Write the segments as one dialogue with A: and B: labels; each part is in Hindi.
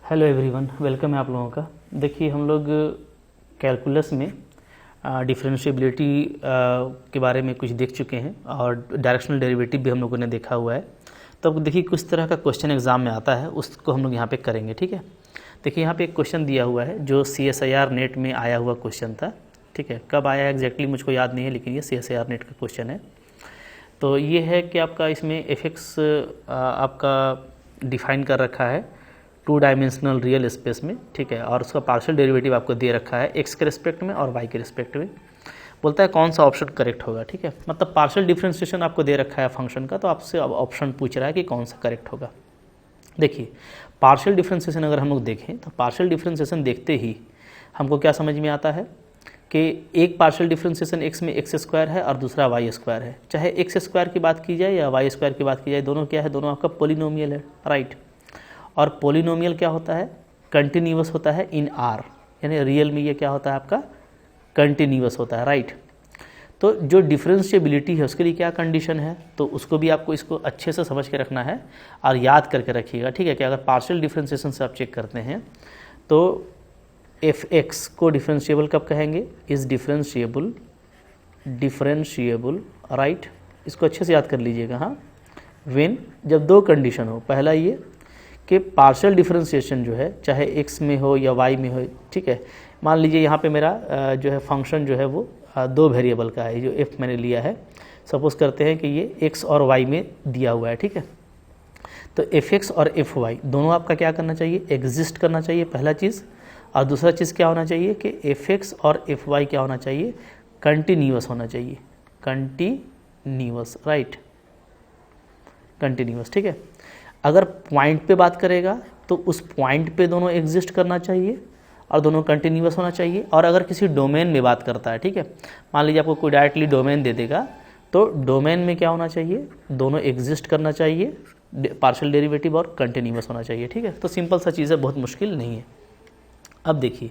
A: हेलो एवरीवन, वेलकम है आप लोगों का। देखिए, हम लोग कैलकुलस में डिफरेंशिएबिलिटी के बारे में कुछ देख चुके हैं और डायरेक्शनल डेरिवेटिव भी हम लोगों ने देखा हुआ है। तो अब देखिए किस तरह का क्वेश्चन एग्जाम में आता है उसको हम लोग यहाँ पे करेंगे। ठीक है, देखिए यहाँ पे एक क्वेश्चन दिया हुआ है जो CSIR नेट में आया हुआ क्वेश्चन था। ठीक है, कब आया है एग्जैक्टली मुझको याद नहीं है, लेकिन ये CSIR नेट का क्वेश्चन है। तो ये है कि आपका इसमें fx आपका डिफाइन कर रखा है 2 डायमेंशनल रियल स्पेस में। ठीक है, और उसका पार्शियल डेरिवेटिव आपको दे रखा है x के रिस्पेक्ट में और y के रिस्पेक्ट में। बोलता है कौन सा ऑप्शन करेक्ट होगा। ठीक है, मतलब पार्शियल डिफरेंशिएशन आपको दे रखा है फंक्शन का, तो आपसे अब ऑप्शन पूछ रहा है कि कौन सा करेक्ट होगा। देखिए, पार्शियल डिफरेंशिएशन अगर हम लोग देखें तो पार्शियल डिफरेंशिएशन देखते ही हमको क्या समझ में आता है कि एक पार्शियल डिफरेंशिएशन x में x स्क्वायर है और दूसरा y स्क्वायर है। चाहे x स्क्वायर की बात की जाए या y स्क्वायर की बात की जाए, दोनों क्या है, दोनों आपका पोलिनोमियल है, राइट। और पोलिनोमियल क्या होता है, कंटिन्यूअस होता है इन R, यानी रियल में ये क्या होता है आपका कंटिन्यूअस होता है, राइट। तो जो डिफरेंशिएबिलिटी है उसके लिए क्या कंडीशन है, तो उसको भी आपको इसको अच्छे से समझ के रखना है और याद करके रखिएगा। ठीक है, कि अगर पार्शियल डिफरेंशिएशन से आप चेक करते हैं तो fx को डिफरेंशिएबल कब कहेंगे, इज डिफरेंशिएबल राइट। इसको अच्छे से याद कर लीजिएगा। हाँ, व्हेन जब दो कंडीशन हो, पहला ये कि पार्शियल डिफरेंशिएशन जो है चाहे x में हो या y में हो। ठीक है, मान लीजिए यहाँ पे मेरा जो है फंक्शन जो है वो 2 वेरिएबल का है, जो f मैंने लिया है। सपोज करते हैं कि ये x और y में दिया हुआ है। ठीक है, तो fx और fy दोनों आपका क्या करना चाहिए, एग्जिस्ट करना चाहिए, पहला चीज़। और दूसरा चीज़ क्या होना चाहिए कि fx और fy क्या होना चाहिए, कंटिन्यूअस होना चाहिए, कंटिन्यूअस, राइट, कंटिन्यूअस। ठीक है, अगर पॉइंट पे बात करेगा तो उस पॉइंट पे दोनों एग्जिस्ट करना चाहिए और दोनों कंटिन्यूअस होना चाहिए। और अगर किसी डोमेन में बात करता है, ठीक है, मान लीजिए आपको कोई डायरेक्टली डोमेन दे देगा, तो डोमेन में क्या होना चाहिए, दोनों एग्जिस्ट करना चाहिए, पार्शियल डेरिवेटिव और कंटिन्यूअस होना चाहिए। ठीक है, तो सिंपल सा चीज़ है, बहुत मुश्किल नहीं है। अब देखिए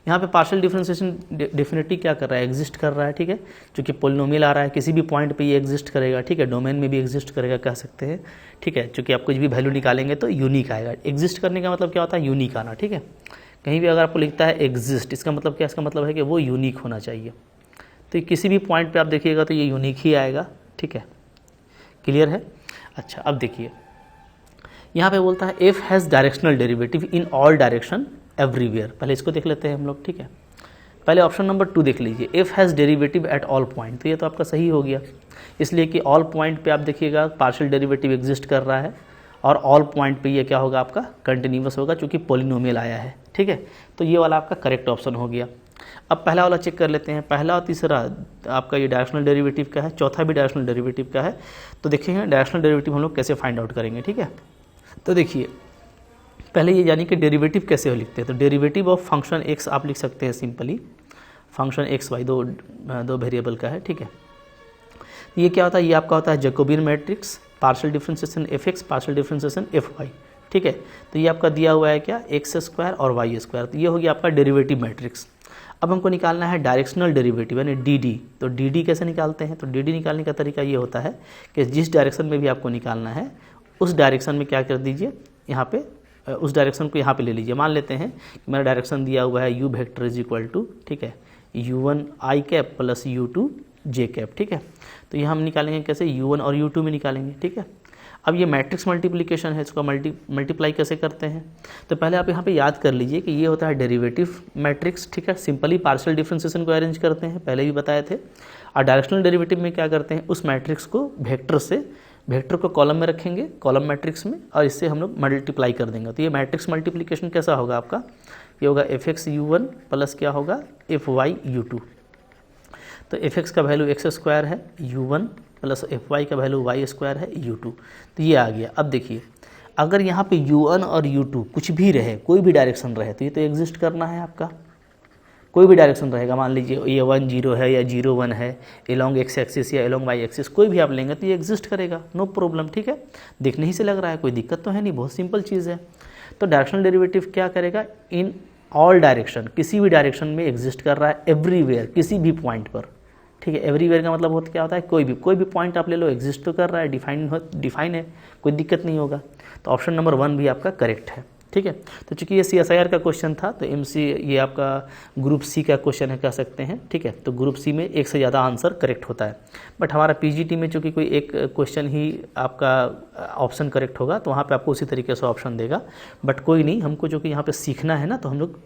A: यहाँ पे पार्शियल डिफरेंशिएशन डेफिनेटली क्या कर रहा है, एग्जिस्ट कर रहा है। ठीक है, क्योंकि पोलिनोमियल आ रहा है, किसी भी पॉइंट पे ये एग्जिस्ट करेगा। ठीक है, डोमेन में भी एग्जिस्ट करेगा कह सकते हैं। ठीक है, क्योंकि आप कुछ भी वैल्यू निकालेंगे तो यूनिक आएगा। एग्जिस्ट करने का मतलब क्या होता है, यूनिक आना। ठीक है, कहीं भी अगर आपको लिखता है एग्जिस्ट, इसका मतलब क्या, इसका मतलब है कि वो यूनिक होना चाहिए। तो किसी भी पॉइंट पर आप देखिएगा तो ये यूनिक ही आएगा। ठीक है, क्लियर है। अच्छा, अब देखिए यहाँ पे बोलता है F has directional derivative in all direction everywhere. पहले इसको देख लेते हैं हम लोग। ठीक है, पहले ऑप्शन नंबर 2 देख लीजिए, F has derivative at all point. तो ये तो आपका सही हो गया, इसलिए कि ऑल पॉइंट पे आप देखिएगा पार्शियल डेरिवेटिव एग्जिस्ट कर रहा है और ऑल पॉइंट पे ये क्या होगा आपका कंटिन्यूअस होगा, चूँकि पोलिनोमियल आया है। ठीक है, तो ये वाला आपका करेक्ट ऑप्शन हो गया। अब पहला वाला चेक कर लेते हैं, पहला और तीसरा आपका ये डायरेक्शनल डेरिवेटिव का है, चौथा भी डायरेक्शनल डेरिवेटिव का है। तो देखिए डायरेक्शनल डेरिवेटिव हम लोग कैसे फाइंड आउट करेंगे। ठीक है, तो देखिए पहले ये यानी कि डेरिवेटिव कैसे हो लिखते हैं, तो डेरिवेटिव ऑफ फंक्शन x आप लिख सकते हैं सिंपली, फंक्शन x y दो वेरिएबल का है। ठीक है, ये क्या होता है, ये आपका होता है Jacobian matrix, partial differentiation fx, partial differentiation fy। ठीक है, तो ये आपका दिया हुआ है क्या, x स्क्वायर और y स्क्वायर। तो ये हो गया आपका डेरिवेटिव मैट्रिक्स। अब हमको निकालना है डायरेक्शनल डेरिवेटिव यानी dd। तो dd कैसे निकालते हैं, तो dd निकालने का तरीका ये होता है कि जिस डायरेक्शन में भी आपको निकालना है उस डायरेक्शन में क्या कर दीजिए, यहाँ पे उस डायरेक्शन को यहाँ पे ले लीजिए। मान लेते हैं कि मेरा डायरेक्शन दिया हुआ है u vector is equal to, ठीक है, u1 i cap plus u2 j cap. ठीक है, तो ये हम निकालेंगे कैसे, u1 और u2 में निकालेंगे। ठीक है, अब ये मैट्रिक्स मल्टीप्लिकेशन है, इसको मल्टीप्लाई कैसे करते हैं, तो पहले आप यहाँ पे याद कर लीजिए कि ये होता है डेरिवेटिव मैट्रिक्स। ठीक है, सिंपली पार्शियल डिफरेंशिएशन को अरेंज करते हैं, पहले भी बताए थे। और डायरेक्शनल डेरिवेटिव में क्या करते हैं, उस मैट्रिक्स को वेक्टर को कॉलम में रखेंगे, कॉलम मैट्रिक्स में, और इससे हम लोग मल्टीप्लाई कर देंगे। तो ये मैट्रिक्स मल्टीप्लिकेशन कैसा होगा आपका, ये होगा fx u1 प्लस क्या होगा fy u2। तो fx का वैल्यू x स्क्वायर है, u1 प्लस fy का वैल्यू y स्क्वायर है u2। तो ये आ गया। अब देखिए अगर यहाँ पे u1 और u2 कुछ भी रहे, कोई भी डायरेक्शन रहे, तो ये तो एग्जिस्ट करना है आपका, कोई भी डायरेक्शन रहेगा। मान लीजिए ये 1 0 है या 0 1 है, एलोंग x एक्सिस या एलोंग y एक्सिस, कोई भी आप लेंगे तो ये एग्जिस्ट करेगा, नो प्रॉब्लम। ठीक है, देखने ही से लग रहा है, कोई दिक्कत तो है नहीं, बहुत सिंपल चीज़ है। तो डायरेक्शनल डेरिवेटिव क्या करेगा, इन ऑल डायरेक्शन, किसी भी डायरेक्शन में एग्जिस्ट कर रहा है, एवरीवेयर, किसी भी पॉइंट पर। ठीक है, एवरीवेयर का मतलब होता क्या होता है, कोई भी पॉइंट आप ले लो, एग्जिस्ट तो कर रहा है, डिफाइन है, कोई दिक्कत नहीं होगा। तो ऑप्शन नंबर 1 भी आपका करेक्ट है। ठीक है। तो चूंकि ये CSIR का क्वेश्चन था तो MC ये आपका ग्रुप C का क्वेश्चन है, कह सकते हैं, ठीक है। तो ग्रुप C में एक से ज़्यादा आंसर करेक्ट होता है, बट हमारा PGT में चूंकि कोई एक क्वेश्चन ही आपका ऑप्शन करेक्ट होगा तो वहाँ पे आपको उसी तरीके से ऑप्शन देगा। बट कोई नहीं, हमको चूँकि यहाँ पे सीखना है ना, तो हम लोग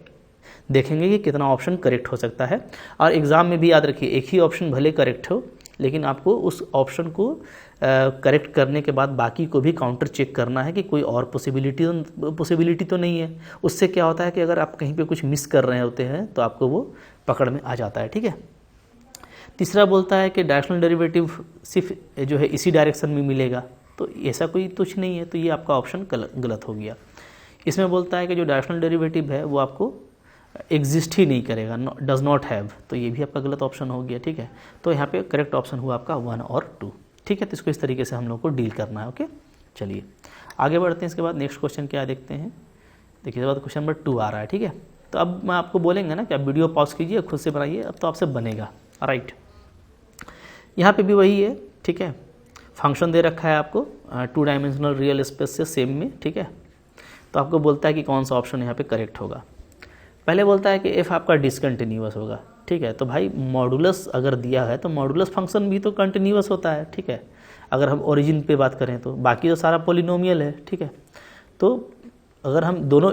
A: देखेंगे कि कितना ऑप्शन करेक्ट हो सकता है। और एग्ज़ाम में भी याद रखिए, एक ही ऑप्शन भले करेक्ट हो, लेकिन आपको उस ऑप्शन को करेक्ट करने के बाद बाकी को भी काउंटर चेक करना है कि कोई और पॉसिबिलिटी तो नहीं है। उससे क्या होता है कि अगर आप कहीं पे कुछ मिस कर रहे होते हैं तो आपको वो पकड़ में आ जाता है, ठीक है। तीसरा बोलता है कि डायरेक्शनल डेरिवेटिव सिर्फ जो है इसी डायरेक्शन में मिलेगा, तो ऐसा कोई तुच्छ नहीं है, तो ये आपका ऑप्शन गलत हो गया। इसमें बोलता है कि जो डायरेक्शनल डेरिवेटिव है वो आपको एग्जिस्ट ही नहीं करेगा, डज नॉट हैव, तो ये भी आपका गलत ऑप्शन हो गया, ठीक है। तो यहाँ पे करेक्ट ऑप्शन हुआ आपका 1 और 2, ठीक है। तो इसको इस तरीके से हम लोग को डील करना है, ओके। चलिए आगे बढ़ते हैं। इसके बाद नेक्स्ट क्वेश्चन क्या देखते हैं, देखिए, इसके बाद क्वेश्चन नंबर 2 आ रहा है, ठीक है। तो अब मैं आपको बोलेंगे ना कि आप वीडियो पॉज कीजिए, खुद से बनाइए, अब तो आपसे बनेगा, राइट। यहाँ पे भी वही है, ठीक है। फंक्शन दे रखा है आपको 2 डायमेंशनल रियल स्पेस से सेम में, ठीक है। तो आपको बोलता है कि कौन सा ऑप्शन यहाँ पे करेक्ट होगा। पहले बोलता है कि एफ आपका डिसकंटिन्यूअस होगा, ठीक है। तो भाई मॉडुलस अगर दिया है तो मॉडुलस फंक्शन भी तो कंटिन्यूअस होता है, ठीक है। अगर हम ओरिजिन पे बात करें तो बाकी तो सारा पॉलिनोमियल है, ठीक है। तो अगर हम दोनों,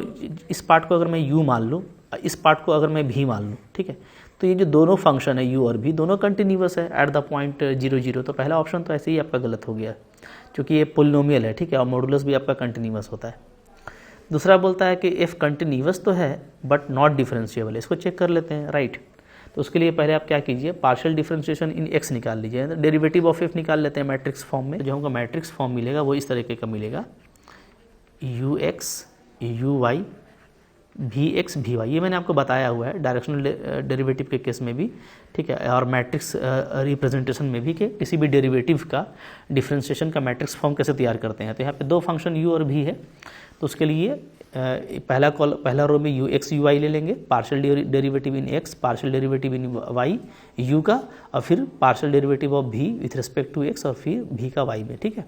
A: इस पार्ट को अगर मैं u मान लूँ, इस पार्ट को अगर मैं v मान लूँ, ठीक है, तो ये जो दोनों फंक्शन है u और v दोनों कंटिन्यूअस है एट द पॉइंट 0 0। तो पहला ऑप्शन तो ऐसे ही आपका गलत हो गया, क्योंकि ये पॉलिनोमियल है, ठीक है, और मॉडुलस भी आपका कंटिन्यूअस होता है। दूसरा बोलता है कि एफ कंटिन्यूअस तो है बट नॉट डिफरेंशिएबल है, इसको चेक कर लेते हैं, राइट। तो उसके लिए पहले आप क्या कीजिए, पार्शियल डिफरेंशिएशन इन एक्स निकाल लीजिए, डेरिवेटिव ऑफ एफ निकाल लेते हैं मैट्रिक्स फॉर्म में। जो हमको मैट्रिक्स फॉर्म मिलेगा वो इस तरीके का मिलेगा, यू एक्स यू वाई भी एक्स भी वाई। ये मैंने आपको बताया हुआ है डायरेक्शनल डेरिवेटिव के केस में भी, ठीक है, और मैट्रिक्स रिप्रेजेंटेशन में भी, कि किसी भी डेरिवेटिव का डिफरेंशिएशन का मैट्रिक्स फॉर्म कैसे तैयार करते हैं। तो यहाँ पे दो फंक्शन यू और भी है, तो उसके लिए पहला रो में यू एक्स यू वाई ले लेंगे, partial derivative in x, partial derivative in why you का, और फिर पार्शियल डेरिवेटिव ऑफ भी विथ रिस्पेक्ट टू एक्स, और फिर भी का वाई में, ठीक है।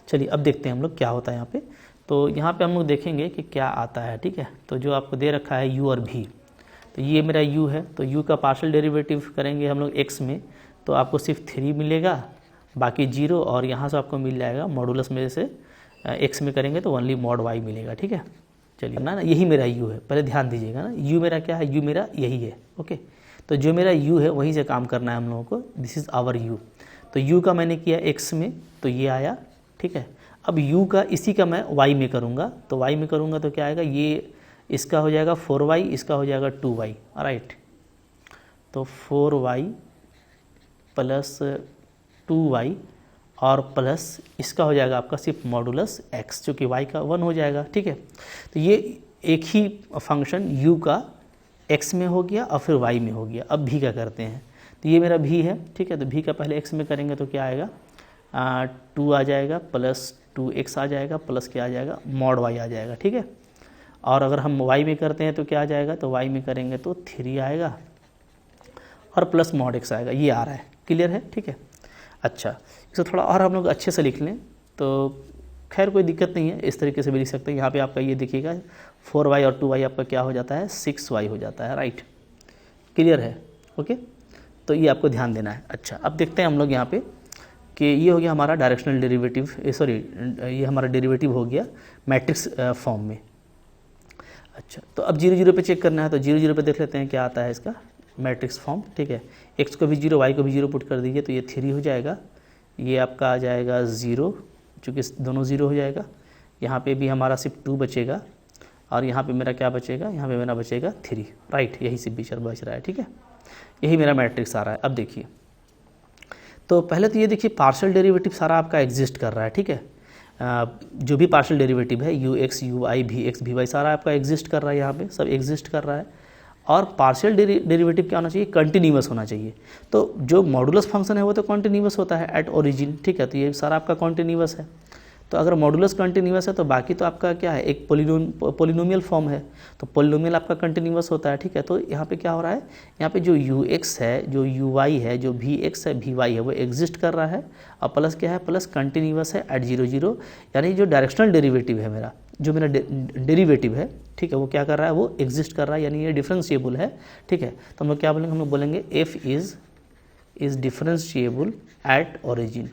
A: चलिए अब देखते हैं हम लोग क्या होता है यहाँ पे। तो यहाँ पे हम लोग देखेंगे कि क्या आता है, ठीक है। तो जो आपको दे रखा है u और v, तो ये मेरा u है, तो u का पार्शियल डेरिवेटिव करेंगे हम लोग x में, तो आपको सिर्फ 3 मिलेगा, बाकी 0, और यहाँ से आपको मिल जाएगा मॉडुलस में से x में करेंगे तो ओनली मॉड y मिलेगा, ठीक है। चलिए ना, यही मेरा u है, पहले ध्यान दीजिएगा ना, u मेरा क्या है, u मेरा यही है, ओके। तो जो मेरा u है वहीं से काम करना है हम लोगों को, दिस इज़ आवर u। तो u का मैंने किया x में, तो ये आया, ठीक है। अब u का इसी का मैं y में करूँगा, तो y में करूँगा तो क्या आएगा, ये इसका हो जाएगा 4y, इसका हो जाएगा 2y, राइट। तो 4y प्लस 2y और प्लस इसका हो जाएगा आपका सिर्फ मॉडुलस x, जो कि y का 1 हो जाएगा, ठीक है। तो ये एक ही फंक्शन u का x में हो गया और फिर y में हो गया। अब v का करते हैं, तो ये मेरा v है, ठीक है। तो v का पहले x में करेंगे तो क्या आएगा, 2 आ जाएगा प्लस 2x आ जाएगा प्लस क्या आ जाएगा, मॉड y आ जाएगा, ठीक है। और अगर हम y में करते हैं तो क्या आ जाएगा, तो y में करेंगे तो 3 आएगा और प्लस मॉड x आएगा, ये आ रहा है, क्लियर है, ठीक है। अच्छा, इसे थोड़ा और हम लोग अच्छे से लिख लें तो खैर कोई दिक्कत नहीं है, इस तरीके से भी लिख सकते हैं। यहाँ पे आपका ये देखिएगा 4y और 2y आपका क्या हो जाता है, 6y हो जाता है, राइट, क्लियर है, ओके। तो ये आपको ध्यान देना है। अच्छा, अब देखते हैं हम लोग यहाँ पे कि ये हो गया हमारा डायरेक्शनल डेरिवेटिव, सॉरी ये हमारा डेरिवेटिव हो गया मैट्रिक्स फॉर्म में। अच्छा, तो अब 0 0 पे चेक करना है, तो 0 0 पे देख लेते हैं क्या आता है इसका मैट्रिक्स फॉर्म, ठीक है। x को भी 0, y को भी 0 पुट कर दीजिए, तो ये 3 हो जाएगा, ये आपका आ जाएगा 0, चूँकि दोनों 0 हो जाएगा। यहाँ पे भी हमारा सिर्फ 2 बचेगा, और यहाँ पे मेरा क्या बचेगा, यहाँ पे मेरा बचेगा 3, राइट, यही सिर्फ फीचर बच रहा है, ठीक है। यही मेरा मैट्रिक्स आ रहा है। अब देखिए, तो पहले तो ये देखिए पार्शियल डेरिवेटिव सारा आपका एग्जिस्ट कर रहा है, ठीक है। जो भी पार्शियल डेरिवेटिव है यू एक्स यू वाई भी एक्स भी वाई सारा आपका एग्जिस्ट कर रहा है, यहाँ पे सब एग्जिस्ट कर रहा है। और पार्शियल डेरिवेटिव क्या होना चाहिए, कंटिन्यूअस होना चाहिए। तो जो मॉडुलस फंक्शन है वो तो कंटिन्यूअस होता है एट ओरिजिन, ठीक है। तो ये सारा आपका कंटिन्यूअस है। तो अगर मॉडुलस कंटिन्यूअस है तो बाकी तो आपका क्या है, एक पोलिनोमियल फॉर्म है, तो पोलिनोमियल आपका कंटिन्यूअस होता है, ठीक है। तो यहाँ पे क्या हो रहा है, यहाँ पे जो यू एक्स है, जो यू वाई है, जो भी एक्स है भी वाई है, वो एग्जिस्ट कर रहा है। और प्लस क्या है, प्लस कंटिन्यूअस है एट 0 0, यानी जो डायरेक्शनल डेरिवेटिव है मेरा, जो मेरा डेरिवेटिव है, ठीक है, वो क्या कर रहा है, वो एग्जिस्ट कर रहा है, यानी ये डिफरेंशिएबल है, ठीक है। तो हम लोग क्या बोलेंगे, हम लोग बोलेंगे F is differentiable at origin.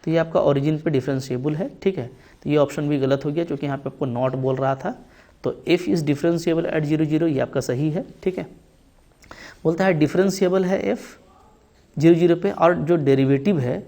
A: तो ये आपका ओरिजिन पे डिफरेंशिएबल है, ठीक है। तो ये ऑप्शन भी गलत हो गया क्योंकि यहाँ पे आपको नॉट बोल रहा था। तो एफ इज़ डिफरेंशिएबल एट 0 0, ये आपका सही है, ठीक है। बोलता है डिफरेंशिएबल है एफ 0 0 पे, और जो डेरिवेटिव है,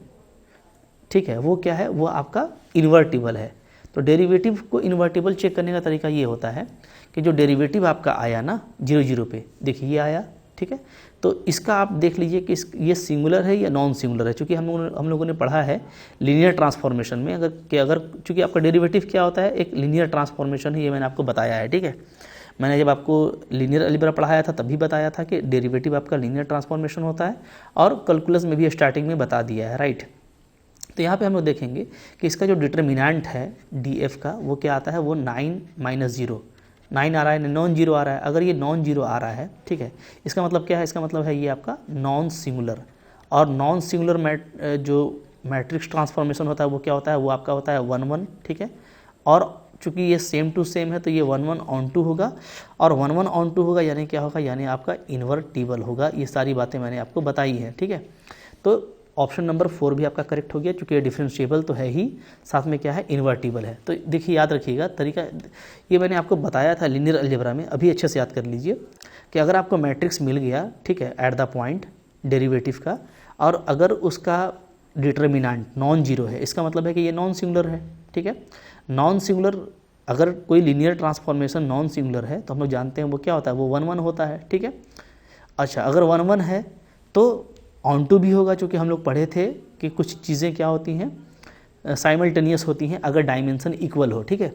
A: ठीक है, वो क्या है, वो आपका इन्वर्टिबल है। तो डेरिवेटिव को इन्वर्टिबल चेक करने का तरीका ये होता है कि जो डेरिवेटिव आपका आया ना 0 0 पे, देखिए ये आया, ठीक है। तो इसका आप देख लीजिए कि ये सिंगुलर है या नॉन सिंगुलर है, क्योंकि हम लोगों ने पढ़ा है लीनियर ट्रांसफॉर्मेशन में, अगर चूँकि आपका डेरिवेटिव क्या होता है, एक लीनियर ट्रांसफॉर्मेशन है, ये मैंने आपको बताया है, ठीक है। मैंने जब आपको लीनियर अलजेब्रा पढ़ाया था तब भी बताया था कि डेरिवेटिव आपका लीनियर ट्रांसफॉर्मेशन होता है, और कैलकुलस में भी स्टार्टिंग में बता दिया है, राइट। तो यहाँ पे हम लोग देखेंगे कि इसका जो डिटर्मिनेंट है डी एफ का, वो क्या आता है, वो 9 - 0, 9 आ रहा है, नॉन जीरो आ रहा है। अगर ये नॉन जीरो आ रहा है, ठीक है, इसका मतलब क्या है, इसका मतलब है ये आपका नॉन सिंगुलर। और नॉन सिंगुलर जो मैट्रिक्स ट्रांसफॉर्मेशन होता है वो क्या होता है, वो आपका होता है 1 1, ठीक है। और चूँकि ये सेम टू सेम है तो ये 1 1 ऑन 2 होगा, और 1 1 ऑन 2 होगा यानी क्या होगा, यानी आपका इन्वर्टिबल होगा। ये सारी बातें मैंने आपको बताई हैं, ठीक है। तो ऑप्शन नंबर 4 भी आपका करेक्ट हो गया, क्योंकि ये डिफरेंशिएबल तो है ही, साथ में क्या है, इन्वर्टिबल है। तो देखिए याद रखिएगा तरीका, ये मैंने आपको बताया था लीनियर अलजेब्रा में, अभी अच्छे से याद कर लीजिए कि अगर आपको मैट्रिक्स मिल गया, ठीक है, एट द पॉइंट डेरिवेटिव का, और अगर उसका डिटर्मिनेंट नॉन जीरो है, इसका मतलब है कि ये नॉन सिंगुलर है, ठीक है। नॉन सिंगुलर, अगर कोई लीनियर ट्रांसफॉर्मेशन नॉन सिंगुलर है तो हम लोग जानते हैं वो क्या होता है, वो 1 1 होता है, ठीक है। अच्छा, अगर 1 1 है तो ऑन टू भी होगा, चूँकि हम लोग पढ़े थे कि कुछ चीज़ें क्या होती हैं, साइमल्टेनियस होती हैं अगर डायमेंशन इक्वल हो, ठीक है।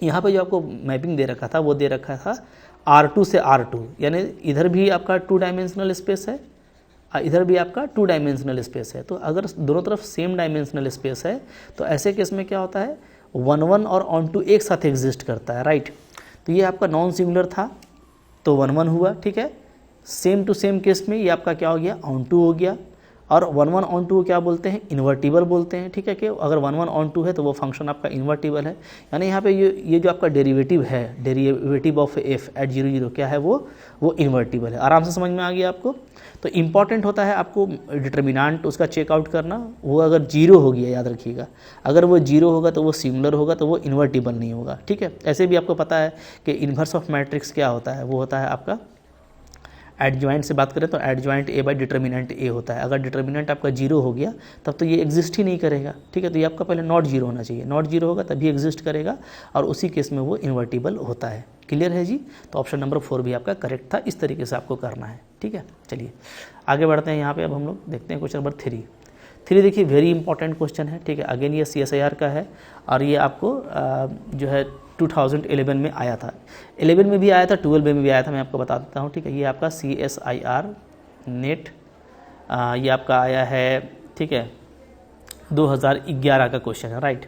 A: यहाँ पे जो आपको मैपिंग दे रखा था वो दे रखा था R2 से R2, यानी इधर भी आपका 2 डायमेंशनल स्पेस है, इधर भी आपका 2 डायमेंशनल स्पेस है। तो अगर दोनों तरफ सेम डायमेंशनल स्पेस है तो ऐसे केस में क्या होता है, 1 1 और ऑन टू एक साथ एग्जिस्ट करता है, राइट। तो ये आपका नॉन सिंगुलर था तो 1 1 हुआ, ठीक है। सेम टू सेम केस में ये आपका क्या हो गया, ऑन टू हो गया। और 1 1 ऑन टू को क्या बोलते हैं, इन्वर्टिबल बोलते हैं, ठीक है। कि अगर 1 1 ऑन टू है तो वो फंक्शन आपका इन्वर्टिबल है, यानी यहाँ पे ये जो आपका डेरिवेटिव है, डेरिवेटिव ऑफ एफ एट 0 0 क्या है, वो इन्वर्टिबल है। आराम से समझ में आ गया आपको। तो इंपॉर्टेंट होता है आपको डिटर्मिनेंट उसका चेकआउट करना, वो अगर 0 हो गया, याद रखिएगा, अगर वो 0 होगा तो वो सिंगुलर होगा, तो वो इन्वर्टिबल नहीं होगा, ठीक है। ऐसे भी आपको पता है कि इन्वर्स ऑफ मैट्रिक्स क्या होता है, वो होता है आपका एडजॉइंट से बात करें तो एडजॉइंट ए बाई डिटर्मिनेंट ए होता है। अगर डिटर्मिनेंट आपका 0 हो गया तब तो ये एग्जिस्ट ही नहीं करेगा, ठीक है। तो ये आपका पहले नॉट 0 होना चाहिए, नॉट 0 होगा तभी एग्जिस्ट करेगा, और उसी केस में वो इन्वर्टिबल होता है। क्लियर है जी। तो ऑप्शन नंबर 4 भी आपका करेक्ट था, इस तरीके से आपको करना है, ठीक है। चलिए आगे बढ़ते हैं। यहाँ पर अब हम लोग देखते हैं क्वेश्चन नंबर 3 देखिए, वेरी इंपॉर्टेंट क्वेश्चन है, ठीक है। अगेन ये CSIR का है, और ये आपको जो है 2011 में आया था, 11 में भी आया था, 12 में भी आया था, मैं आपको बता देता हूँ, ठीक है। ये आपका CSIR नेट ये आपका आया है, ठीक है, 2011 का क्वेश्चन है, राइट।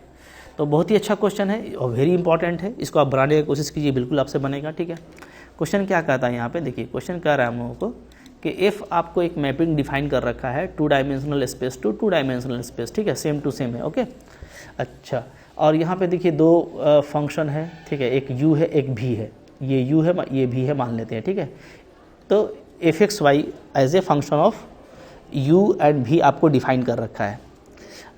A: तो बहुत ही अच्छा क्वेश्चन है और वेरी इंपॉर्टेंट है, इसको आप बनाने की कोशिश कीजिए, बिल्कुल आपसे बनेगा, ठीक है। क्वेश्चन क्या कहता है यहाँ पे, देखिए क्वेश्चन कह रहा है हम लोगों को कि एफ आपको एक मैपिंग डिफाइन कर रखा है 2 dimensional space to 2 dimensional space, ठीक है, सेम टू सेम है, ओके। अच्छा, और यहाँ पे देखिए 2 फंक्शन है, ठीक है, एक u है एक v है, ये u है ये v है मान लेते हैं, ठीक है। तो f(x,y) as a function of u and v आपको डिफाइन कर रखा है।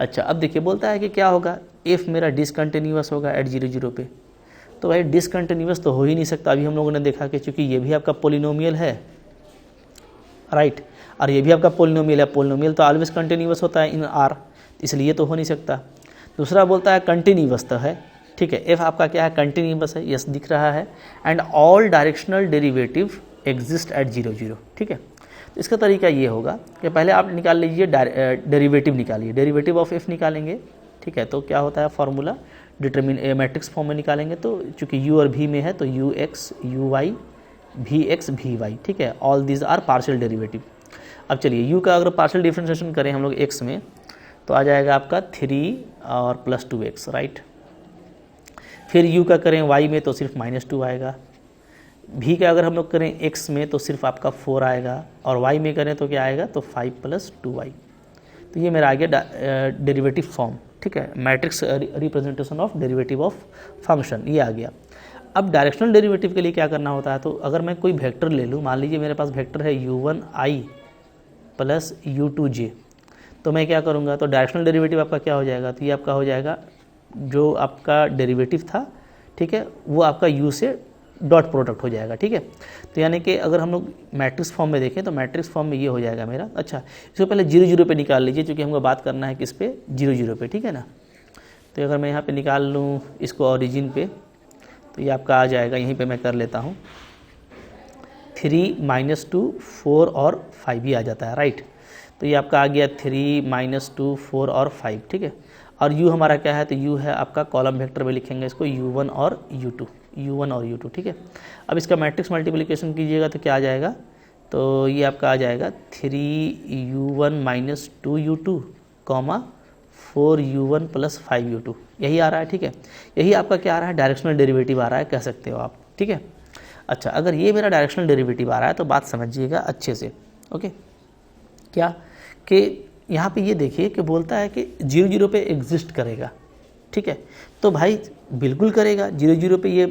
A: अच्छा, अब देखिए बोलता है कि क्या होगा, f मेरा डिसकंटिन्यूअस होगा एट 0 0 पे। तो भाई डिसकंटिन्यूअस तो हो ही नहीं सकता, अभी हम लोगों ने देखा कि चूँकि ये भी आपका पोलिनोमियल है, राइट, और ये भी आपका पोलिनोमियल है, पोलिनोमियल तो ऑलवेज कंटिन्यूअस होता है इन R, इसलिए तो हो नहीं सकता। दूसरा बोलता है कंटिन्यूअस तो है, ठीक है, एफ आपका क्या है, कंटिन्यूअस है, यस दिख रहा है, and all directional derivative exist at 0 0, ठीक है। तो इसका तरीका ये होगा कि पहले आप निकाल लीजिए डेरिवेटिव निकालिए, डेरिवेटिव ऑफ एफ निकालेंगे, ठीक है। तो क्या होता है फॉर्मूला, मैट्रिक्स फॉर्म में निकालेंगे, तो चूँकि u और v में है तो ux uy vx vy, ठीक है, all these are partial derivative. अब चलिए u का अगर पार्शियल डिफरेंशिएशन करें हम लोग x में तो आ जाएगा आपका 3 और प्लस 2x, राइट। फिर u का करें y में तो सिर्फ -2 आएगा, v का अगर हम लोग करें x में तो सिर्फ आपका 4 आएगा, और y में करें तो क्या आएगा, तो 5 + 2y। तो ये मेरा आ गया डेरिवेटिव फॉर्म, ठीक है, matrix representation of derivative of function, ये आ गया। अब डायरेक्शनल डेरिवेटिव के लिए क्या करना होता है, तो अगर मैं कोई वेक्टर ले लूँ, मान लीजिए मेरे पास वेक्टर है u1i प्लस u2j, तो मैं क्या करूँगा, तो डायरेक्शनल डेरिवेटिव आपका क्या हो जाएगा, तो ये आपका हो जाएगा जो आपका डेरिवेटिव था, ठीक है, वो आपका u से डॉट प्रोडक्ट हो जाएगा, ठीक है। तो यानी कि अगर हम लोग मैट्रिक्स फॉर्म में देखें तो मैट्रिक्स फॉर्म में ये हो जाएगा मेरा। अच्छा, इसको पहले 0 0 पे निकाल लीजिए, क्योंकि हमको बात करना है किस पे, 0 0 पे, ठीक है ना। तो अगर मैं यहाँ पे निकाल लूँ इसको ओरिजिन पे, तो ये आपका आ जाएगा, यहीं पे मैं कर लेता हूँ 3 - 2 4 और 5 ही आ जाता है, राइट। तो ये आपका आ गया 3 - 2 4 और 5, ठीक है। और u हमारा क्या है, तो u है आपका कॉलम वेक्टर में लिखेंगे इसको u1 और u2, ठीक है। अब इसका मैट्रिक्स मल्टीप्लिकेशन कीजिएगा तो क्या आ जाएगा, तो ये आपका आ जाएगा 3u1 - 2u2, 4u1 + 5u2, यही आ रहा है, ठीक है। यही आपका क्या आ रहा है, डायरेक्शनल डेरिवेटिव आ रहा है, कह सकते हो आप, ठीक है। अच्छा, अगर ये मेरा डायरेक्शनल डेरिवेटिव आ रहा है तो बात समझिएगा अच्छे से, ओके। क्या कि यहाँ पे ये देखिए कि बोलता है कि 0 0 पे एग्जिस्ट करेगा, ठीक है। तो भाई बिल्कुल करेगा, 0 0 पे ये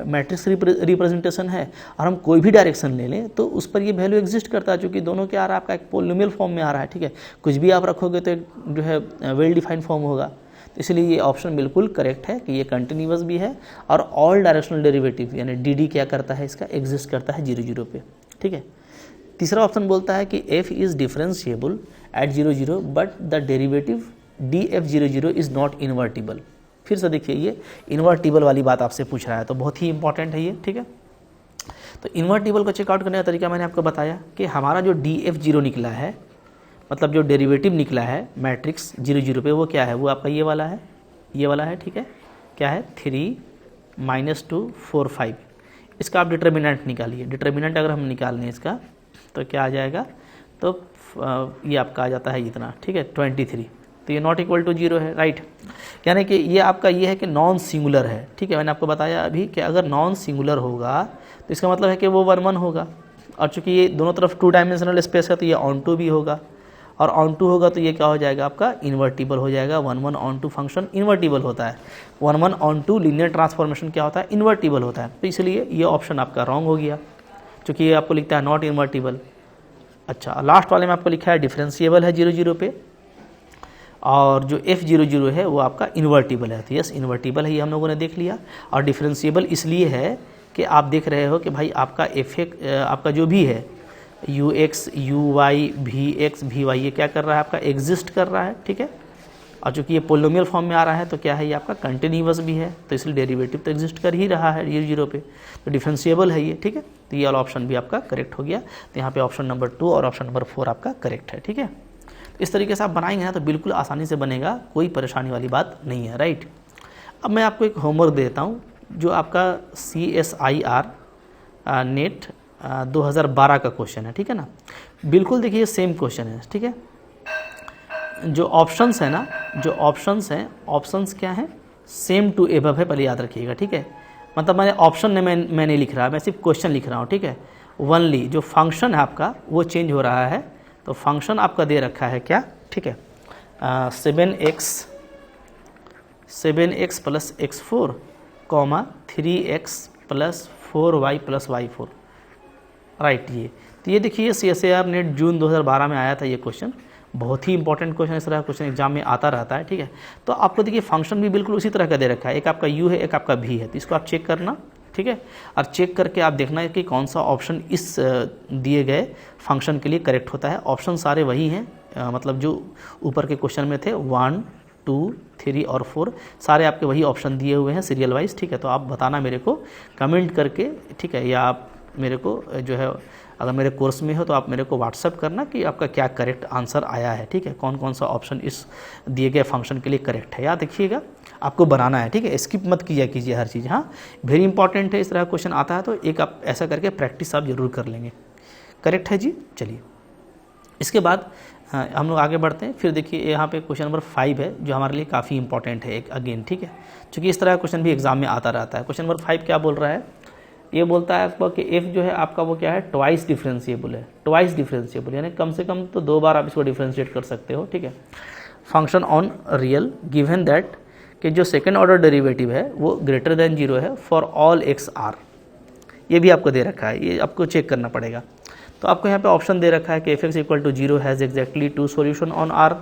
A: मैट्रिक्स रिप्रेजेंटेशन है, और हम कोई भी डायरेक्शन ले लें तो उस पर ये वैल्यू एग्जिस्ट करता है, क्योंकि दोनों क्या आ रहा है आपका, एक पोलिनोमियल फॉर्म में आ रहा है, ठीक है। कुछ भी आप रखोगे तो एक जो है वेल डिफाइंड फॉर्म होगा, तो इसलिए ये ऑप्शन बिल्कुल करेक्ट है कि ये कंटिन्यूअस भी है, और ऑल डायरेक्शनल डेरिवेटिव यानी डी क्या करता है, इसका एग्जिस्ट करता है 0 0 पे, ठीक है। तीसरा ऑप्शन बोलता है कि f is differentiable eight 0 0 but the derivative df 0 0 is not invertible. फिर से देखिए, ये इन्वर्टिबल वाली बात आपसे पूछ रहा है, तो बहुत ही इंपॉर्टेंट है ये, ठीक है। तो इन्वर्टिबल को चेकआउट करने का तरीका मैंने आपको बताया कि हमारा जो df 0 निकला है, मतलब जो डेरिवेटिव निकला है मैट्रिक्स 0 0 पे, वो क्या है, वो आपका ये वाला है, ये वाला है, ठीक है। क्या है, 3 - 2 4 5। इसका आप डिटर्मिनेंट निकालिए। डिटर्मिनेंट अगर हम निकाल लें इसका तो क्या आ जाएगा, तो ये आपका आ जाता है इतना, ठीक है, 23। तो ये नॉट इक्वल टू 0 है, राइट। यानी कि ये आपका ये है कि नॉन सिंगुलर है, ठीक है। मैंने आपको बताया अभी कि अगर नॉन सिंगुलर होगा तो इसका मतलब है कि वो 1 1 होगा, और चूंकि ये दोनों तरफ 2 डायमेंशनल स्पेस है तो ये ऑन टू भी होगा, और ऑन टू होगा तो ये क्या हो जाएगा आपका, इन्वर्टिबल हो जाएगा। 1 1 ऑन टू फंक्शन इन्वर्टिबल होता है, 1 1 ऑन टू लीनियर ट्रांसफॉर्मेशन क्या होता है, इन्वर्टिबल होता है। तो इसलिए ये ऑप्शन आपका रॉन्ग हो गया, क्योंकि ये आपको लिखता है नॉट इन्वर्टिबल। अच्छा, लास्ट वाले में आपको लिखा है डिफरेंशिएबल है 0 0 पे, और जो f 0 0 है वो आपका इन्वर्टिबल है। तो यस, इन्वर्टिबल है, ये हम लोगों ने देख लिया। और डिफरेंशिएबल इसलिए है कि आप देख रहे हो कि भाई आपका आपका जो भी है ux, uy, vx, vy, ये क्या कर रहा है आपका, एग्जिस्ट कर रहा है, ठीक है। और चूँकि ये पोलिनोमियल फॉर्म में आ रहा है तो क्या है, ये आपका कंटिन्यूअस भी है, तो इसलिए डेरिवेटिव तो एग्जिस्ट कर ही रहा है 0 0 पे, तो डिफरेंशिएबल है ये, ठीक है। तो ये वाला ऑप्शन भी आपका करेक्ट हो गया। तो यहाँ पे ऑप्शन नंबर 2 और ऑप्शन नंबर 4 आपका करेक्ट है, ठीक है। तो इस तरीके से आप बनाएंगे ना तो बिल्कुल आसानी से बनेगा, कोई परेशानी वाली बात नहीं है, राइट। अब मैं आपको एक होमवर्क देता हूँ, जो आपका CSIR नेट 2012 का क्वेश्चन है, ठीक है ना। बिल्कुल देखिए सेम क्वेश्चन है, ठीक है। जो ऑप्शंस है ना, जो ऑप्शंस हैं, ऑप्शंस क्या हैं, सेम टू एबव है, पहले याद रखिएगा, ठीक है। मतलब मैंने ऑप्शन मैं नहीं लिख रहा, मैं सिर्फ क्वेश्चन लिख रहा हूँ, ठीक है। ओनली जो फंक्शन है आपका वो चेंज हो रहा है, तो फंक्शन आपका दे रखा है क्या, ठीक है, 7x + x4, 3x + 4y + y4, right. ये तो ये देखिए CSIR नेट जून 2012 में आया था ये क्वेश्चन, बहुत ही इंपॉर्टेंट क्वेश्चन, इस तरह क्वेश्चन एग्जाम में आता रहता है, ठीक है। तो आपको देखिए फंक्शन भी बिल्कुल उसी तरह का दे रखा है, एक आपका u है, एक आपका v है, तो इसको आप चेक करना, ठीक है। और चेक करके आप देखना है कि कौन सा ऑप्शन इस दिए गए फंक्शन के लिए करेक्ट होता है। ऑप्शन सारे वही हैं, मतलब जो ऊपर के क्वेश्चन में थे 1 2 3 और 4 सारे आपके वही ऑप्शन दिए हुए हैं सीरियल वाइज, ठीक है। तो आप बताना मेरे को कमेंट करके, ठीक है, या आप मेरे को जो है अगर मेरे कोर्स में हो तो आप मेरे को व्हाट्सअप करना कि आपका क्या करेक्ट आंसर आया है, ठीक है, कौन कौन सा ऑप्शन इस दिए गए फंक्शन के लिए करेक्ट है। याद रखिएगा आपको बनाना है, ठीक है, स्किप मत कीजिए हर चीज़, हाँ वेरी इंपॉर्टेंट है। इस तरह क्वेश्चन आता है तो एक आप ऐसा करके प्रैक्टिस आप जरूर कर लेंगे। करेक्ट है जी। चलिए इसके बाद हम लोग आगे बढ़ते हैं। फिर देखिए यहाँ पे क्वेश्चन नंबर 5 है जो हमारे लिए काफ़ी इंपॉर्टेंट है एक अगेन, ठीक है, क्योंकि इस तरह का क्वेश्चन भी एग्जाम में आता रहता है। क्वेश्चन नंबर 5 क्या बोल रहा है, ये बोलता है आपका कि f जो है आपका वो क्या है, ट्वाइस डिफरेंशिएबल है। ट्वाइस डिफरेंशिएबल यानी कम से कम तो 2 बार आप इसको डिफरेंशिएट कर सकते हो, ठीक है। Function on real given that कि जो सेकेंड ऑर्डर डेरिवेटिव है वो ग्रेटर देन जीरो है फॉर ऑल एक्स आर। ये भी आपको दे रखा है, ये आपको चेक करना पड़ेगा। तो आपको यहाँ पे ऑप्शन दे रखा है कि f x equal to zero has exactly two solution on R,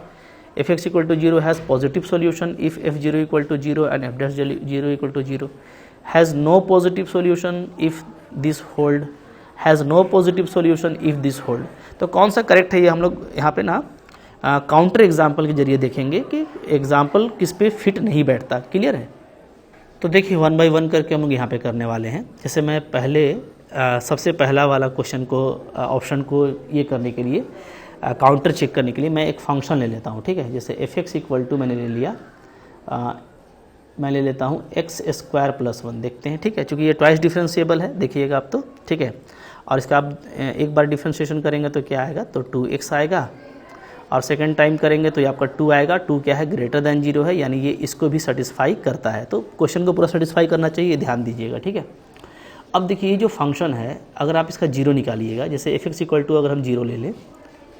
A: f x equal to zero has positive solution if f zero equal to zero and f dash zero equal to zero, has no positive solution if this hold, has no positive solution if this hold. तो कौन सा करेक्ट है ये हम लोग यहाँ पे ना काउंटर एग्जाम्पल के जरिए देखेंगे कि एग्जाम्पल किस पे फिट नहीं बैठता। क्लियर है? तो देखिए 1 बाय 1 करके हम लोग यहाँ पे करने वाले हैं। जैसे मैं पहले सबसे पहला वाला क्वेश्चन को ऑप्शन को ये करने के लिए काउंटर चेक करने के लिए मैं एक फंक्शन ले लेता हूँ। ठीक है, जैसे एफ एक्स इक्वल टू मैंने ले लिया, मैं ले लेता हूँ एक्स स्क्वायर प्लस 1। देखते हैं, ठीक है, चूँकि ये ट्वाइस डिफरेंशिएबल है, देखिएगा आप तो, ठीक है। और इसका आप एक बार डिफरेंशिएशन करेंगे तो क्या आएगा, तो 2x आएगा, और सेकंड टाइम करेंगे तो ये आपका 2 आएगा। 2 क्या है, ग्रेटर देन जीरो है, यानी ये इसको भी सेटिस्फाई करता है। तो क्वेश्चन को पूरा सेटिस्फाई करना चाहिए, ध्यान दीजिएगा, ठीक है। अब देखिए ये जो फंक्शन है, अगर आप इसका जीरो निकालिएगा, जैसे एफ एक्स इक्वल टू अगर हम जीरो ले लें,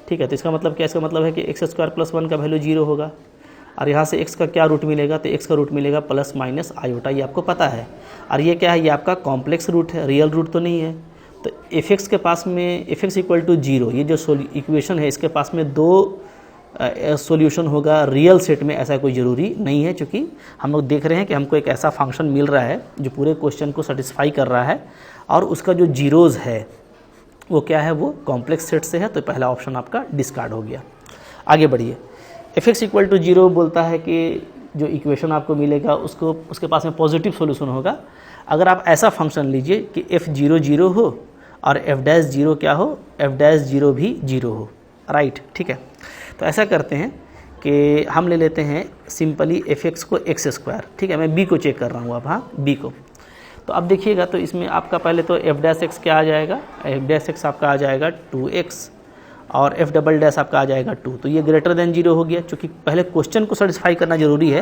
A: ठीक है, तो इसका मतलब क्या, इसका मतलब है कि एक्स स्क्वायर प्लस 1 का वैल्यू जीरो होगा, और यहाँ से x का क्या रूट मिलेगा, तो x का रूट मिलेगा प्लस माइनस आयोटा, ये आपको पता है। और ये क्या है, ये आपका कॉम्प्लेक्स रूट है, रियल रूट तो नहीं है। तो एफ एक्स के पास में f x equal to zero, ये जो इक्वेशन है इसके पास में दो सॉल्यूशन होगा रियल सेट में, ऐसा कोई ज़रूरी नहीं है, क्योंकि हम लोग देख रहे हैं कि हमको एक ऐसा फंक्शन मिल रहा है जो पूरे क्वेश्चन को सेटिस्फाई कर रहा है, और उसका जो जीरोज़ है वो क्या है, वो कॉम्प्लेक्स सेट से है। तो पहला ऑप्शन आपका डिस्कार्ड हो गया। आगे बढ़िए, f x equal to zero बोलता है कि जो इक्वेशन आपको मिलेगा उसको उसके पास में पॉजिटिव सॉल्यूशन होगा। अगर आप ऐसा फंक्शन लीजिए कि एफ जीरो जीरो हो और एफ डैश जीरो क्या हो, एफ डैश जीरो भी जीरो हो, राइट, ठीक है। तो ऐसा करते हैं कि हम ले लेते हैं सिंपली एफ एक्स को एक्स स्क्वायर, ठीक है, मैं बी को चेक कर रहा हूँ अब, हाँ बी को। तो अब देखिएगा, तो इसमें आपका पहले तो एफ डैश एक्स क्या आ जाएगा, एफ डैश एक्स आपका आ जाएगा 2x, और एफ डबल डैश आपका आ जाएगा 2। तो ये ग्रेटर देन जीरो हो गया, क्योंकि पहले क्वेश्चन को सेटिस्फाई करना जरूरी है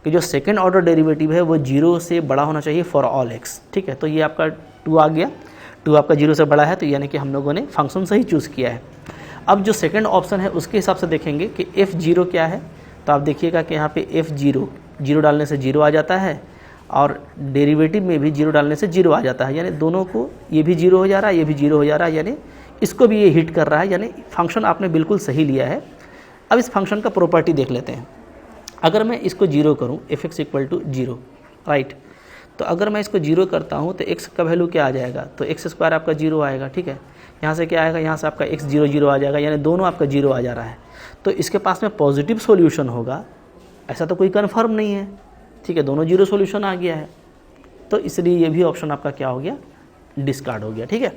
A: कि जो सेकंड ऑर्डर डेरिवेटिव है वो जीरो से बड़ा होना चाहिए फॉर ऑल एक्स, ठीक है। तो ये आपका 2 आ गया, 2 आपका जीरो से बड़ा है, तो यानी कि हम लोगों ने फंक्शन सही चूज़ किया है। अब जो सेकंड ऑप्शन है उसके हिसाब से देखेंगे कि एफ जीरो क्या है। तो आप देखिएगा कि यहाँ पे एफ जीरो, जीरो डालने से जीरो आ जाता है, और डेरिवेटिव में भी जीरो डालने से जीरो आ जाता है, यानी दोनों को, ये भी जीरो हो जा रहा है, ये भी जीरो हो जा रहा है, यानी इसको भी ये हिट कर रहा है, यानी फंक्शन आपने बिल्कुल सही लिया है। अब इस फंक्शन का प्रॉपर्टी देख लेते हैं। अगर मैं इसको जीरो करूँ, f x equal to zero, right, तो अगर मैं इसको जीरो करता हूँ तो एक्स का वैल्यू क्या आ जाएगा, तो एक्स स्क्वायर आपका जीरो आएगा, ठीक है। यहाँ से क्या आएगा, यहाँ से आपका एक्स जीरो जीरो आ जाएगा, यानी दोनों आपका जीरो आ जा रहा है। तो इसके पास में पॉजिटिव सॉल्यूशन होगा, ऐसा तो कोई कन्फर्म नहीं है, ठीक है, दोनों जीरो सॉल्यूशन आ गया है, तो इसलिए ये भी ऑप्शन आपका क्या हो गया, डिस्कार्ड हो गया, ठीक है।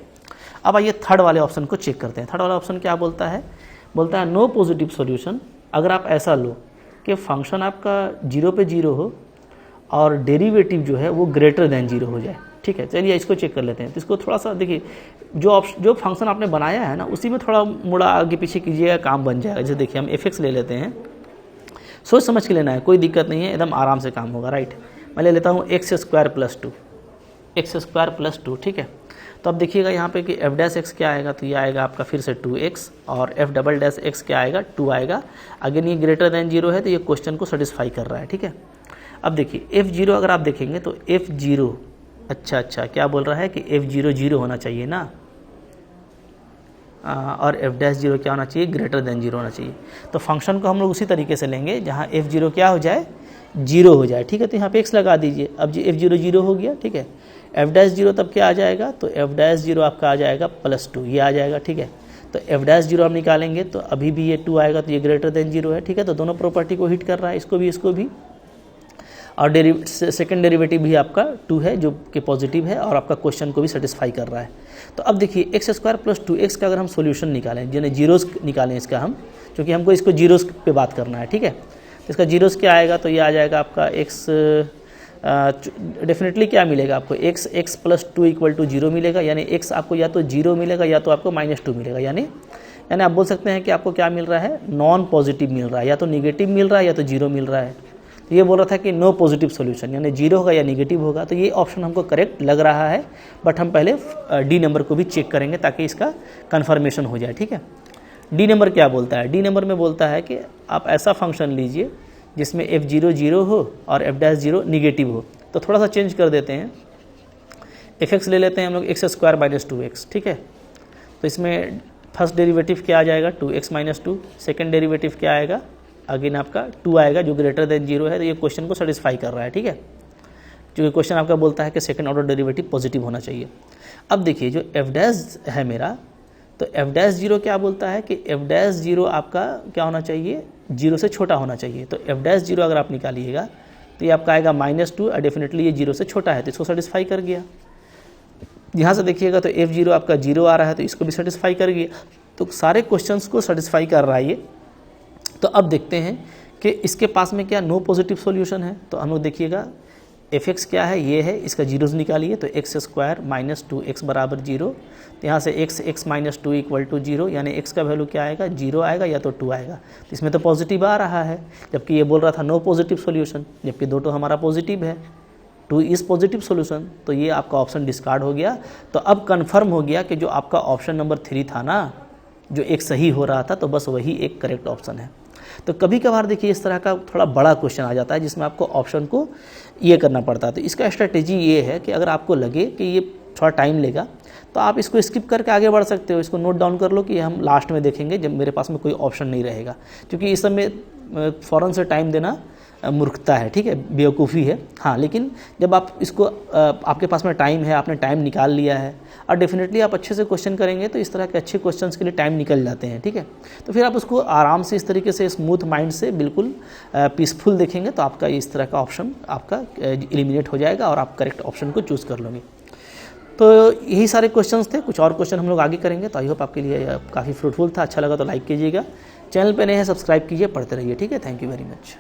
A: अब आइए थर्ड वाले ऑप्शन को चेक करते हैं। थर्ड वाला ऑप्शन क्या बोलता है, बोलता है नो पॉजिटिव सॉल्यूशन। अगर आप ऐसा लो कि फंक्शन आपका जीरो पे जीरो हो और डेरिवेटिव जो है वो ग्रेटर देन जीरो हो जाए, ठीक है। चलिए इसको चेक कर लेते हैं। तो इसको थोड़ा सा देखिए, जो फंक्शन आपने बनाया है ना उसी में थोड़ा मुड़ा आगे पीछे कीजिएगा, काम बन जाएगा। जैसे देखिए हम एफ एक्स ले लेते हैं, सोच समझ के लेना है, कोई दिक्कत नहीं है, एकदम आराम से काम होगा, राइट। मैं ले लेता हूँ x square plus 2, x square plus 2, ठीक है। तो अब देखिएगा यहाँ पे कि एफ डैश एक्स क्या आएगा, तो ये आएगा आपका फिर से 2x, और एफ डबल डैश एक्स क्या आएगा, 2 आएगा। अगेन ये ग्रेटर देन जीरो है, तो ये क्वेश्चन को सेटिस्फाई कर रहा है, ठीक है। अब देखिए एफ जीरो अगर आप देखेंगे तो एफ जीरो, अच्छा क्या बोल रहा है कि एफ जीरो जीरो होना चाहिए ना, और एफ डैश जीरो क्या होना चाहिए, ग्रेटर देन जीरो होना चाहिए। तो फंक्शन को हम लोग उसी तरीके से लेंगे जहाँ एफ जीरो क्या हो जाए, जीरो हो जाए, ठीक है। तो यहाँ पे एक्स लगा दीजिए, अब जी एफ जीरो जीरो हो गया, ठीक है। एफ डैश जीरो तब क्या आ जाएगा, तो एफ डैश जीरो आपका आ जाएगा +2, ये आ जाएगा, ठीक है। तो एफ डैश जीरो हम निकालेंगे तो अभी भी ये 2 आएगा, तो ये ग्रेटर देन जीरो है, ठीक है। तो दोनों प्रॉपर्टी को हिट कर रहा है, इसको भी, और सेकंड डेरिवेटिव भी आपका 2 है जो कि पॉजिटिव है, और आपका क्वेश्चन को भी सेटिस्फाई कर रहा है। तो अब देखिए एक्स स्क्वायर प्लस 2x का अगर हम सोल्यूशन निकालें, यानी जीरोस निकालें इसका हम, क्योंकि हमको इसको जीरोस पे बात करना है, ठीक है। तो इसका जीरोस क्या आएगा, तो ये आ जाएगा आपका x, डेफिनेटली क्या मिलेगा आपको, x plus 2 equal to zero मिलेगा, यानी x आपको या तो जीरो मिलेगा या तो आपको -2 मिलेगा, यानी आप बोल सकते हैं कि आपको क्या मिल रहा है, नॉन पॉजिटिव मिल रहा है, या तो निगेटिव मिल रहा है या तो जीरो मिल रहा है। तो ये बोल रहा था कि नो पॉजिटिव सॉल्यूशन, यानी जीरो होगा या निगेटिव होगा। तो ये ऑप्शन हमको करेक्ट लग रहा है, बट हम पहले डी नंबर को भी चेक करेंगे ताकि इसका कन्फर्मेशन हो जाए, ठीक है। डी नंबर क्या बोलता है, डी नंबर में बोलता है कि आप ऐसा फंक्शन लीजिए जिसमें f0 0 हो और f'0 निगेटिव हो। तो थोड़ा सा चेंज कर देते हैं, fx ले लेते हैं हम लोग x² माइनस 2x, ठीक है। तो इसमें फर्स्ट डेरिवेटिव क्या आ जाएगा 2x माइनस 2, सेकेंड डेरिवेटिव क्या आएगा अगेन आपका 2 आएगा जो ग्रेटर देन 0 है। तो ये क्वेश्चन को सेटिस्फाई कर रहा है, ठीक है, क्योंकि क्वेश्चन आपका बोलता है कि सेकेंड ऑर्डर डेरिवेटिव पॉजिटिव होना चाहिए। अब देखिए जो f' है मेरा, तो f'0 क्या बोलता है कि f'0 आपका क्या होना चाहिए 0 से छोटा होना चाहिए। तो f'0 अगर आप निकालिएगा तो ये आपका आएगा -2 और डेफिनेटली ये 0 से छोटा है तो इसको सेटिस्फाई कर गया। यहाँ से देखिएगा तो f0 आपका 0 आ रहा है तो इसको भी सेटिस्फाई कर गया। तो सारे क्वेश्चंस को सेटिस्फाई कर रहा है ये। तो अब देखते हैं कि इसके पास में क्या नो पॉजिटिव सॉल्यूशन है। तो हम लोग देखिएगा fx क्या है, ये है, इसका जीरोस निकालिए। तो x² माइनस 2x बराबर 0। तो यहाँ से x माइनस 2 इक्वल टू 0, यानी x का वैल्यू क्या आएगा 0 आएगा या तो 2 आएगा। तो इसमें तो पॉजिटिव आ रहा है, जबकि ये बोल रहा था नो पॉजिटिव सॉल्यूशन, जबकि दो तो हमारा पॉजिटिव है, 2 इज़ पॉजिटिव सॉल्यूशन। तो ये आपका ऑप्शन डिस्कार्ड हो गया। तो अब कन्फर्म हो गया कि जो आपका ऑप्शन नंबर 3 था ना, जो एक सही हो रहा था, तो बस वही एक करेक्ट ऑप्शन है। तो कभी कभार देखिए इस तरह का थोड़ा बड़ा क्वेश्चन आ जाता है जिसमें आपको ऑप्शन को ये करना पड़ता है। तो इसका स्ट्रेटेजी ये है कि अगर आपको लगे कि ये थोड़ा टाइम लेगा तो आप इसको स्किप करके आगे बढ़ सकते हो। इसको नोट डाउन कर लो कि हम लास्ट में देखेंगे जब मेरे पास में कोई ऑप्शन नहीं रहेगा, क्योंकि इस समय फ़ौरन से टाइम देना मूर्खता है, ठीक है, बेवकूफ़ी है। हाँ, लेकिन जब आप इसको आपके पास में टाइम है, आपने टाइम निकाल लिया है और डेफिनेटली आप अच्छे से क्वेश्चन करेंगे तो इस तरह के अच्छे क्वेश्चंस के लिए टाइम निकल जाते हैं, ठीक है। तो फिर आप उसको आराम से इस तरीके से स्मूथ माइंड से बिल्कुल पीसफुल देखेंगे तो आपका इस तरह का ऑप्शन आपका एलिमिनेट हो जाएगा और आप करेक्ट ऑप्शन को चूज़ कर लोगे। तो यही सारे क्वेश्चंस थे, कुछ और क्वेश्चन हम लोग आगे करेंगे। तो आई होप आपके लिए काफ़ी फ्रूटफुल था। अच्छा लगा तो लाइक कीजिएगा, चैनल पे नए हैं सब्सक्राइब कीजिए, पढ़ते रहिए, ठीक है। Thank you very much.